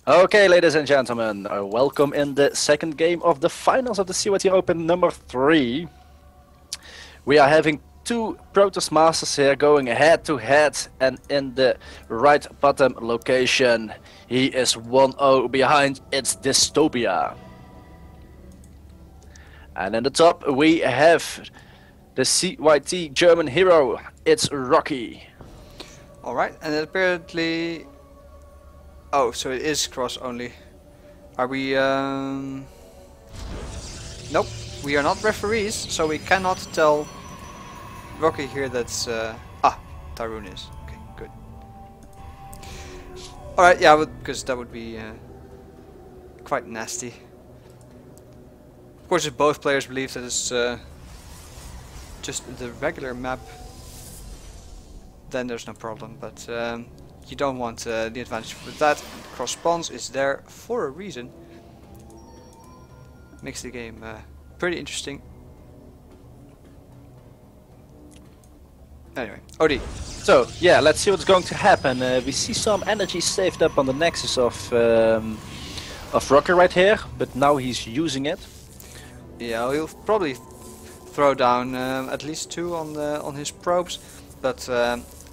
Okay, ladies and gentlemen, welcome in the second game of the finals of the CYT Open number 3. We are having two Protoss Masters here going head to head, and in the right bottom location he is 1-0 behind, it's Dystopia. And in the top we have the CYT German hero, it's Rockie. Alright, and apparently... Oh, so it is cross only. Are we... Nope, we are not referees, so we cannot tell Rockie here that's... Tyrone is. Okay, good. Alright, yeah, because that would be quite nasty. Of course, if both players believe that it's just the regular map, then there's no problem, but you don't want the advantage with that. Cross spawns is there for a reason. Makes the game pretty interesting. Anyway, OD. So, yeah, let's see what's going to happen. We see some energy saved up on the nexus of Rockie right here, but now he's using it. Yeah, he'll probably throw down at least 2 on his probes, but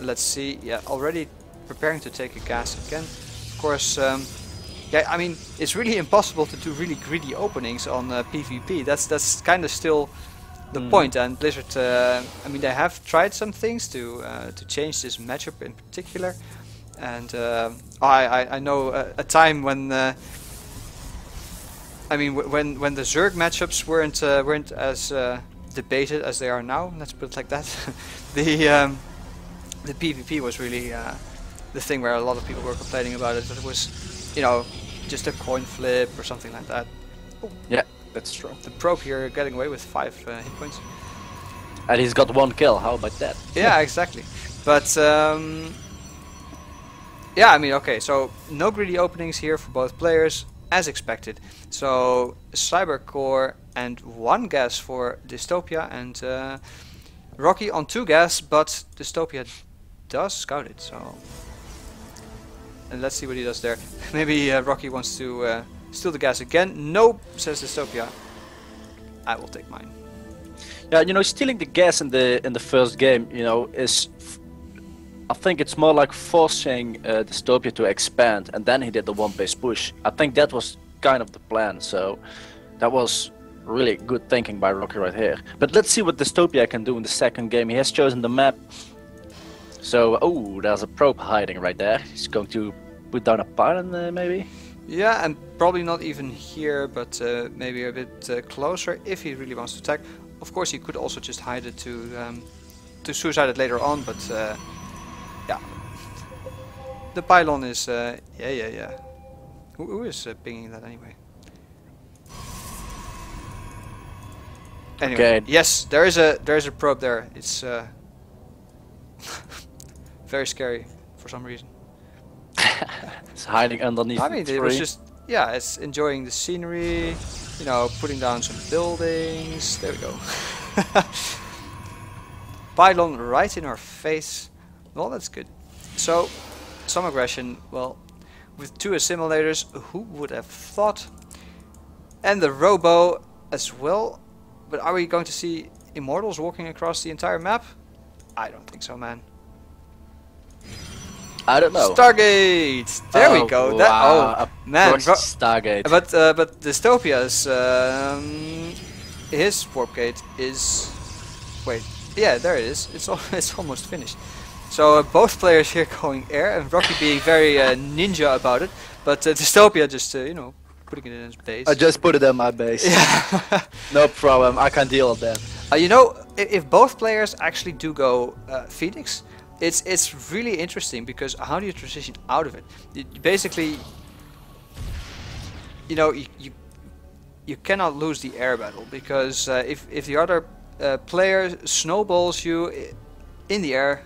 let's see. Yeah, already preparing to take a gas again. Of course, yeah, I mean, it's really impossible to do really greedy openings on PvP. That's kind of still the point. And Blizzard, I mean, they have tried some things to change this matchup in particular. And I know a time when I mean, when the Zerg matchups weren't as debated as they are now. Let's put it like that. The PvP was really the thing where a lot of people were complaining about it. That it was, you know, just a coin flip or something like that. Oh, yeah, that's true. The probe here getting away with 5 hit points. And he's got 1 kill. How about that? Yeah, exactly. But yeah, I mean, okay. So no greedy openings here for both players, as expected. So Cybercore and 1 gas for Dystopia, and Rockie on 2 gas, but Dystopia does scout it. So, and let's see what he does there. Maybe Rockie wants to steal the gas again. Nope, says Dystopia. I will take mine. Yeah, you know, stealing the gas in the first game, you know, is I think it's more like forcing Dystopia to expand, and then he did the 1-base push. I think that was kind of the plan, so that was really good thinking by Rockie right here. But let's see what Dystopia can do in the second game. He has chosen the map. So, oh, there's a probe hiding right there. He's going to put down a pylon, maybe? Yeah, and probably not even here, but maybe a bit closer if he really wants to attack. Of course, he could also just hide it to suicide it later on, but yeah. The pylon is, yeah. Who is pinging that anyway? Anyway, Okay. yes, there is a probe there. It's very scary for some reason. It's hiding underneath I mean, the it was tree. just, yeah, it's enjoying the scenery, you know, putting down some buildings. There we go. Pylon right in our face. Well, that's good. So, some aggression. Well, with 2 assimilators, who would have thought? And the Robo as well. But are we going to see Immortals walking across the entire map? I don't think so, man. I don't know. Stargate! There we go. That, wow, oh, man. Stargate. But Dystopia's his warp gate is... Wait, yeah, there it is. It's almost finished. So both players here going air, and Rockie being very ninja about it, but Dystopia just you know, putting it in his base. I just put it in my base. Yeah. No problem. I can deal with that. You know, if both players actually do go Phoenix, it's really interesting, because how do you transition out of it? You basically, you know, you cannot lose the air battle, because if the other player snowballs you in the air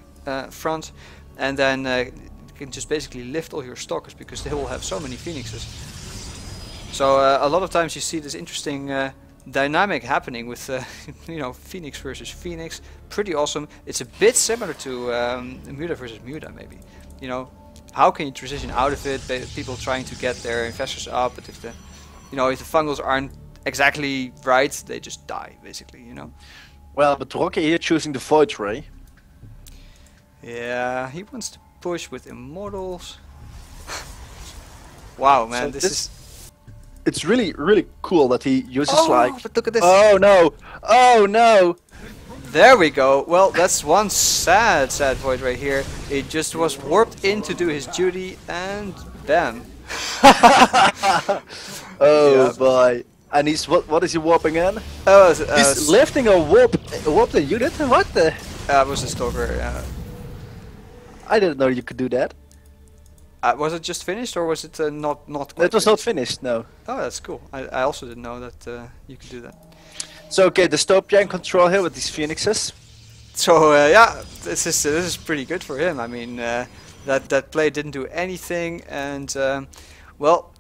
front, and then you can just basically lift all your stalkers, because they will have so many phoenixes. So a lot of times you see this interesting dynamic happening with you know, Phoenix versus Phoenix. Pretty awesome. It's a bit similar to Muda versus Muda, maybe. You know, how can you transition out of it? People trying to get their investors up, but if the, you know, if the fungals aren't exactly right, they just die basically, you know. Well, but Rockie here choosing the Void Ray. Yeah, he wants to push with immortals. Wow, man, So this is. It's really cool that he uses But look at this. Oh no! Oh no! There we go. Well, that's one sad void right here. He just was warped in to do his duty, and bam. Oh Yeah. boy! And he's what is he warping in? Oh, He's lifting a warp the unit. What the? was a stalker. I didn't know you could do that. Was it just finished, or was it not quite It was not finished? finished. No. Oh, that's cool. I also didn't know that you could do that. So okay, Dystopia in control here with these phoenixes. So yeah, this is pretty good for him. I mean, that play didn't do anything, and well,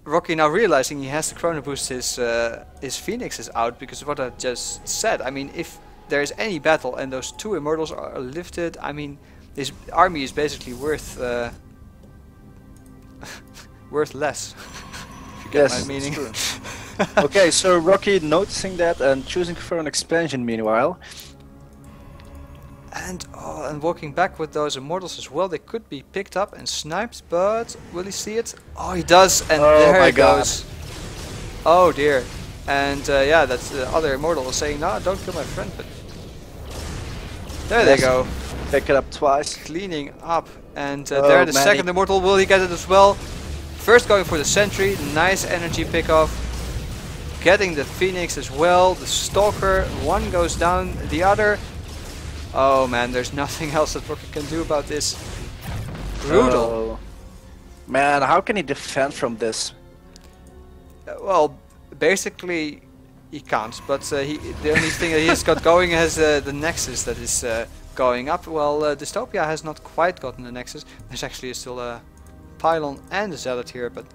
Rockie now realizing he has to chrono boost his phoenixes out because of what I just said. I mean, if there is any battle and those two immortals are lifted, I mean, his army is basically worth worth less. If you get Yes, my meaning. it's true. Okay, so Rockie noticing that and choosing for an expansion meanwhile. And walking back with those immortals as well, they could be picked up and sniped, but will he see it? Oh, he does, and Oh there my it God. goes. Oh dear. And yeah, that's the other immortal saying, no, don't kill my friend, but there they Yes. go. Pick it up twice. Cleaning up, and Oh, there the man, second immortal, will he get it as well? First going for the sentry, nice energy pick off. Getting the phoenix as well, the stalker, one goes down, the other. Oh man, there's nothing else that Rockie can do about this. Brutal. Oh. Man, how can he defend from this? Well, basically he can't, but the only thing that he's got going is the nexus that is going up. Well, Dystopia has not quite gotten the nexus. There's actually still a pylon and a zealot here, but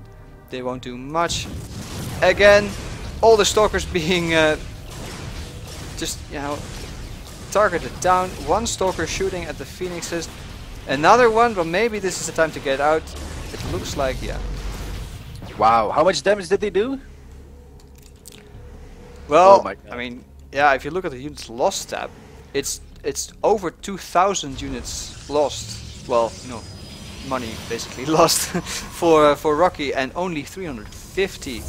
they won't do much. Again, all the stalkers being just, you know, targeted down. One stalker shooting at the phoenixes. Another one, but maybe this is the time to get out. It looks like, yeah. Wow, how much damage did he do? Well, Oh my God. I mean, yeah, if you look at the units lost tab, it's over 2,000 units lost. Well, no, money basically lost for Rockie, and only 350.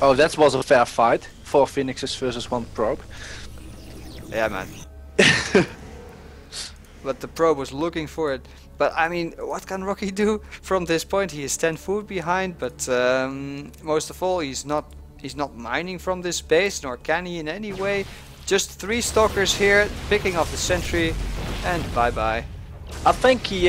Oh, that was a fair fight. 4 phoenixes versus 1 probe. Yeah, man. But the probe was looking for it. But I mean, what can Rockie do from this point? He is 10 food behind, but most of all, he's not mining from this base, nor can he in any way. Just 3 stalkers here, picking off the sentry, and bye-bye. I think he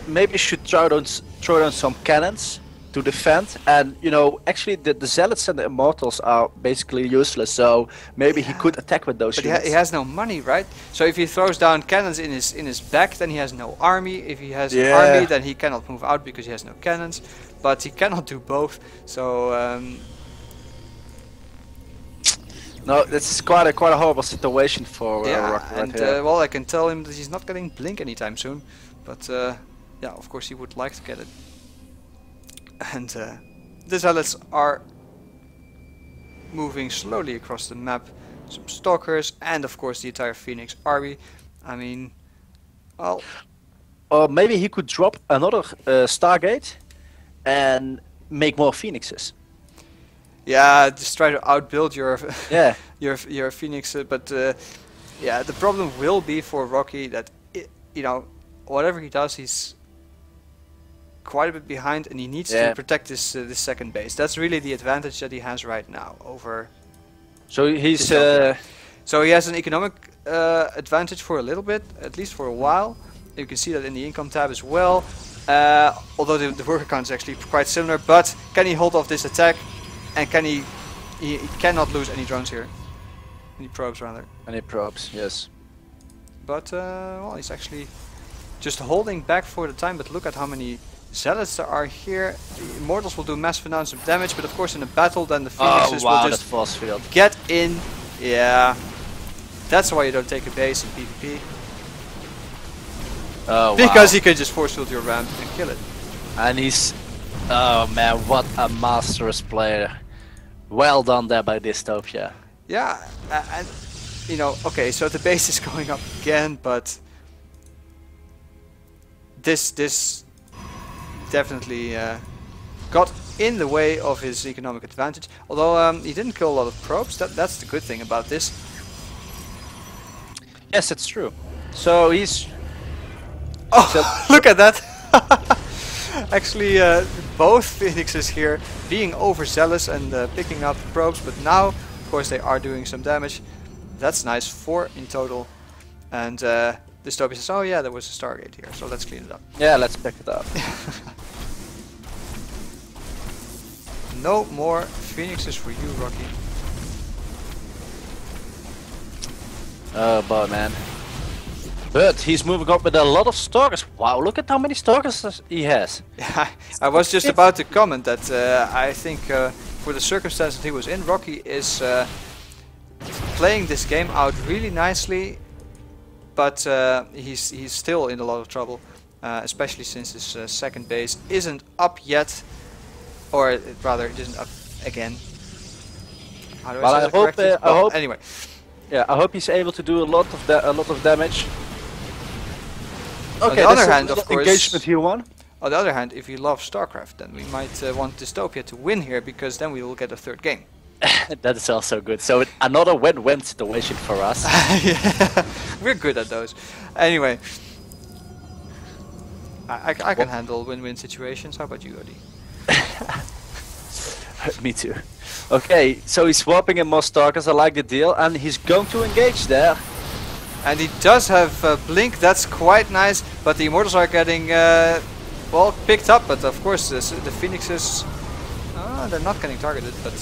maybe should throw down some cannons to defend, and you know, actually the zealots and the immortals are basically useless, so maybe he could attack with those But units. he has no money, right? So if he throws down cannons in his back, then he has no army. If he has an army, then he cannot move out because he has no cannons. But he cannot do both. So no, this is quite a horrible situation for yeah, Rockie right and here. well, I can tell him that he's not getting Blink anytime soon. But yeah, of course he would like to get it. And the zealots are moving slowly across the map. Some stalkers and of course the entire Phoenix army. I mean, well, Or maybe he could drop another Stargate and make more phoenixes. yeah, just try to outbuild your Yeah. your Phoenix. But yeah, the problem will be for Rockie that you know, whatever he does, he's quite a bit behind, and he needs to protect this this second base. That's really the advantage that he has right now over. So he's So he has an economic advantage for a little bit, at least for a while. You can see that in the income tab as well. Although the worker count is actually quite similar, but can he hold off this attack? And can he cannot lose any drones here. Any probes rather. any probes, yes. But well, he's actually just holding back for the time, but look at how many zealots there are here. The immortals will do massive amounts of damage, but of course in a battle then the phoenixes will that just force field. get in. Yeah, that's why you don't take a base in PvP. Oh, Because wow. he can just force field your ramp and kill it. And he's... Oh man, what a masterous player. Well done there by Dystopia. Yeah, and you know, okay, so the base is going up again, but this definitely got in the way of his economic advantage. Although he didn't kill a lot of probes. That's the good thing about this. Yes, it's true. So he's... Oh, look at that! Actually, both Phoenixes here being overzealous and picking up the probes, but now, of course, they are doing some damage. That's nice, 4 in total. And Dystopia says, oh yeah, there was a Stargate here, so let's clean it up. Yeah, let's pick it up. No more Phoenixes for you, Rocky. Oh boy, man. But he's moving up with a lot of stalkers. Wow, look at how many stalkers he has. I was just about to comment that I think for the circumstances he was in, Rocky is playing this game out really nicely, but he's still in a lot of trouble, especially since his second base isn't up yet, or rather it isn't up again. How do Well, I say that correctly? I hope. Anyway. Yeah, I hope he's able to do a lot of damage. On Okay, the other that's a hand, of little course, engagement here one. on the other hand, if you love StarCraft, then we might want Dystopia to win here, because then we will get a third game. That is also good. So another win-win situation for us. Yeah, we're good at those. Anyway, I can handle win-win situations. How about you, Odie? Me too. Okay, so he's swapping in more stalkers. I like the deal, and he's going to engage there. And he does have Blink, that's quite nice, but the Immortals are getting, well, picked up, but of course the Phoenixes, they're not getting targeted, but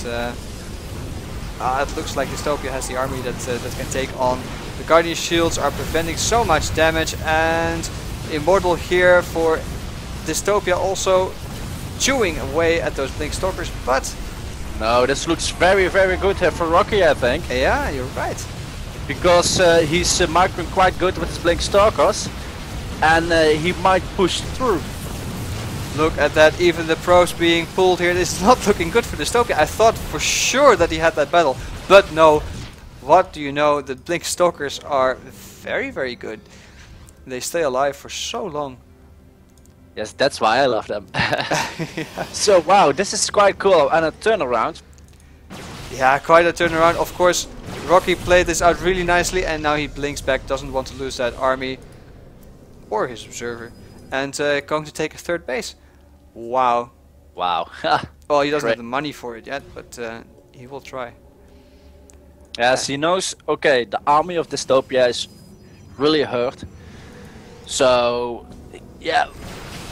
it looks like Dystopia has the army that can take on. The Guardian Shields are preventing so much damage, and Immortal here for Dystopia also chewing away at those Blink Stalkers, but... No, this looks very, very good here for Rockie, I think. Yeah, you're right. Because he's microing quite good with his Blink Stalkers, and he might push through. Look at that, even the probes being pulled here. This is not looking good for Dystopia. I thought for sure that he had that battle, but no. What do you know? The Blink Stalkers are very, very good. They stay alive for so long. Yes, that's why I love them. Yeah. So wow, this is quite cool, and a turnaround. Yeah, quite a turnaround. Of course, Rocky played this out really nicely, and now he blinks back, doesn't want to lose that army or his observer, and going to take a third base. Wow. Wow. Well, he doesn't Great. have the money for it yet, but he will try. Yes, he knows. Okay, the army of Dystopia is really hurt. So, yeah.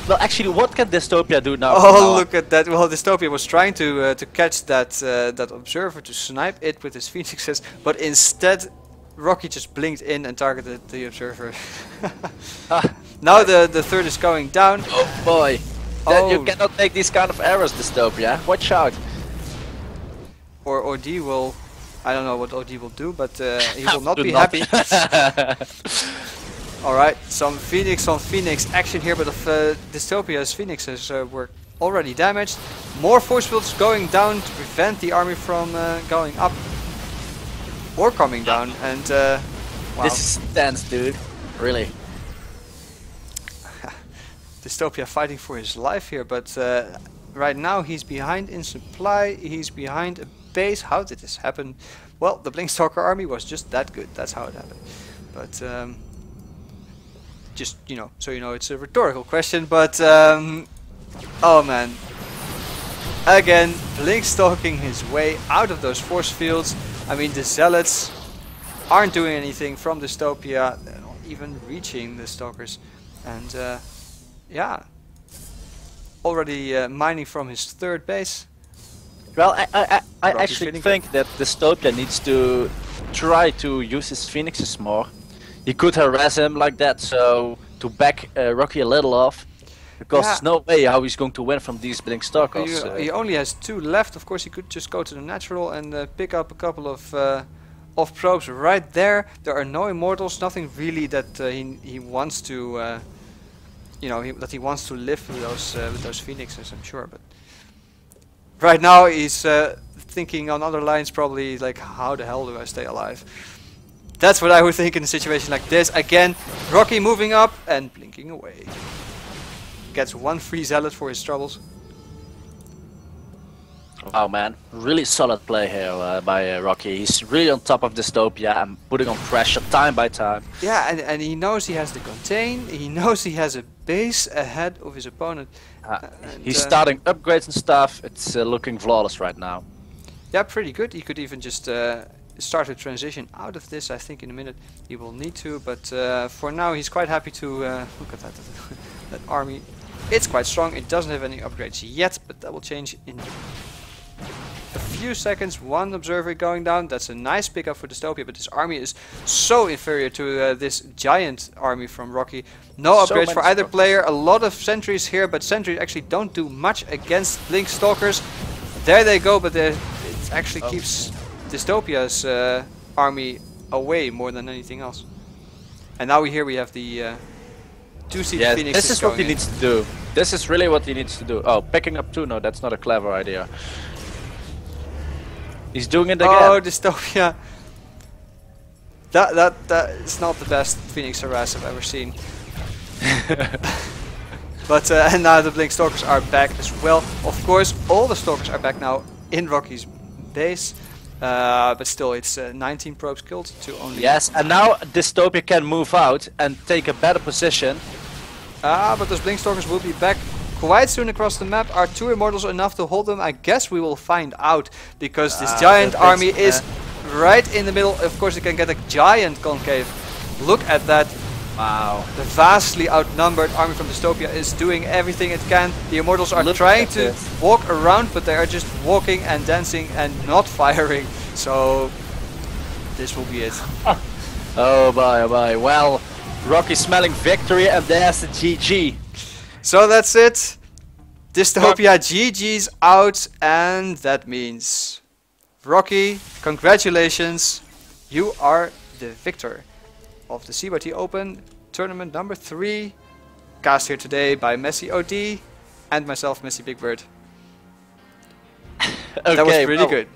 Well, actually, what can Dystopia do now? Oh, look at that! Well, Dystopia was trying to catch that that observer, to snipe it with his Phoenixes, but instead, Rocky just blinked in and targeted the observer. Now the third is going down. Oh boy! Oh. You cannot make these kind of errors, Dystopia. Watch out! Or OD will, I don't know what OD will do, but he will not Do be nothing. happy. Alright, some Phoenix on Phoenix action here, but if Dystopia's Phoenixes were already damaged. More force fields going down to prevent the army from going up or coming down, and wow. This is tense, dude. Really. Dystopia fighting for his life here, but right now he's behind in supply, he's behind a base. How did this happen? Well, the Blinkstalker army was just that good, that's how it happened. But just, you know, so you know it's a rhetorical question, but oh man. Again, Blinkstalking his way out of those force fields. I mean, the Zealots aren't doing anything from Dystopia, they're not even reaching the Stalkers. And yeah, already mining from his third base. Well, I Rocky actually feeling think that Dystopia needs to try to use his Phoenixes more. He could harass him like that, so to back Rocky a little off. Because Yeah. there's no way how he's going to win from these Blinkstalkers. He only has 2 left. Of course, he could just go to the natural and pick up a couple of probes right there. There are no immortals, nothing really that he wants to you know, that he wants to live with those phoenixes, I'm sure. But right now he's thinking on other lines, probably like, how the hell do I stay alive? That's what I would think in a situation like this. Again, Rockie moving up and blinking away. Gets one free zealot for his troubles. Wow, man, really solid play here by Rockie. He's really on top of Dystopia and putting on pressure time by time. Yeah, and he knows he has the contain. He knows he has a base ahead of his opponent. He's starting upgrades and stuff. It's looking flawless right now. Yeah, pretty good. He could even just start a transition out of this. I think in a minute he will need to, but for now he's quite happy to look at that that army. It's quite strong. It doesn't have any upgrades yet, but that will change in a few seconds. One observer going down. That's a nice pickup for Dystopia, but this army is so inferior to this giant army from Rockie. No upgrades for either player. A lot of sentries here, but sentries actually don't do much against Blink Stalkers. There they go, but it actually keeps Dystopia's army away more than anything else. And now we have the two-seat Phoenix. This is what he needs to do. This is really what he needs to do. Oh, picking up 2? No, that's not a clever idea. He's doing it again. Oh, Dystopia. That is not the best Phoenix harass I've ever seen. But and now the Blink Stalkers are back as well. Of course, all the Stalkers are back now in Rockie's base. But still, it's 19 probes killed to only... Yes, and now Dystopia can move out and take a better position. But those Blink Stalkers will be back quite soon across the map. Are 2 Immortals enough to hold them? I guess we will find out, because this giant army is right in the middle. Of course, you can get a giant concave. Look at that. Wow. The vastly outnumbered army from Dystopia is doing everything it can. The Immortals are trying to walk around, but they are just walking and dancing and not firing. So this will be it. Oh boy, oh boy. Well, Rockie smelling victory, and there's the GG. So that's it. Dystopia GG's out, and that means Rockie, congratulations. You are the victor of the CYT Open tournament number 3, cast here today by Messi OD and myself, Messi Big Bird. Okay, that was pretty good.